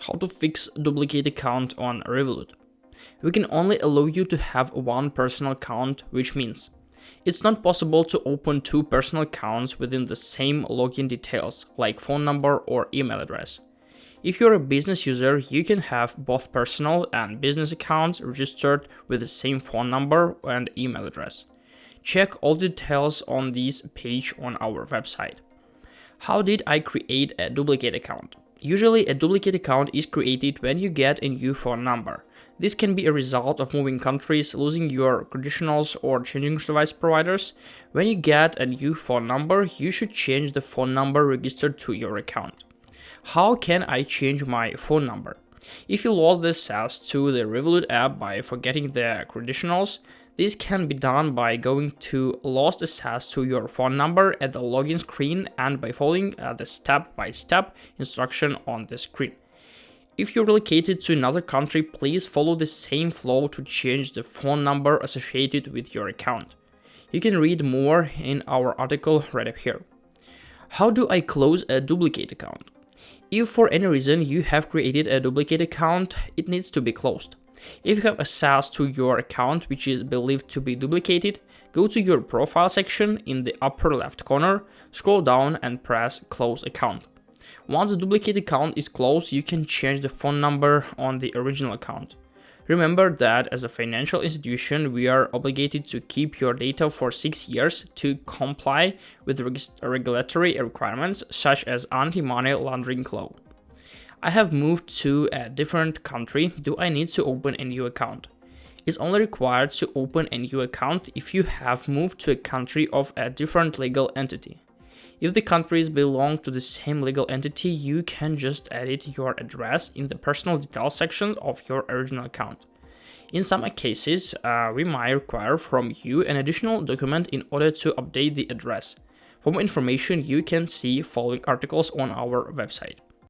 How to fix duplicate account on Revolut. We can only allow you to have one personal account, which means it's not possible to open two personal accounts within the same login details, like phone number or email address. If you're a business user, you can have both personal and business accounts registered with the same phone number and email address. Check all details on this page on our website. How did I create a duplicate account? Usually, a duplicate account is created when you get a new phone number. This can be a result of moving countries, losing your credentials, or changing device providers. When you get a new phone number, you should change the phone number registered to your account. How can I change my phone number? If you lost the access to the Revolut app by forgetting the credentials, this can be done by going to Lost Access to your phone number at the login screen and by following the step-by-step instruction on the screen. If you're relocated to another country, please follow the same flow to change the phone number associated with your account. You can read more in our article right up here. How do I close a duplicate account? If for any reason you have created a duplicate account, it needs to be closed. If you have access to your account which is believed to be duplicated, go to your profile section in the upper left corner, scroll down and press Close Account. Once the duplicate account is closed, you can change the phone number on the original account. Remember that as a financial institution, we are obligated to keep your data for 6 years to comply with regulatory requirements such as anti-money laundering law. I have moved to a different country. Do I need to open a new account? It's only required to open a new account if you have moved to a country of a different legal entity. If the countries belong to the same legal entity, you can just edit your address in the personal details section of your original account. In some cases, we might require from you an additional document in order to update the address. For more information, you can see following articles on our website.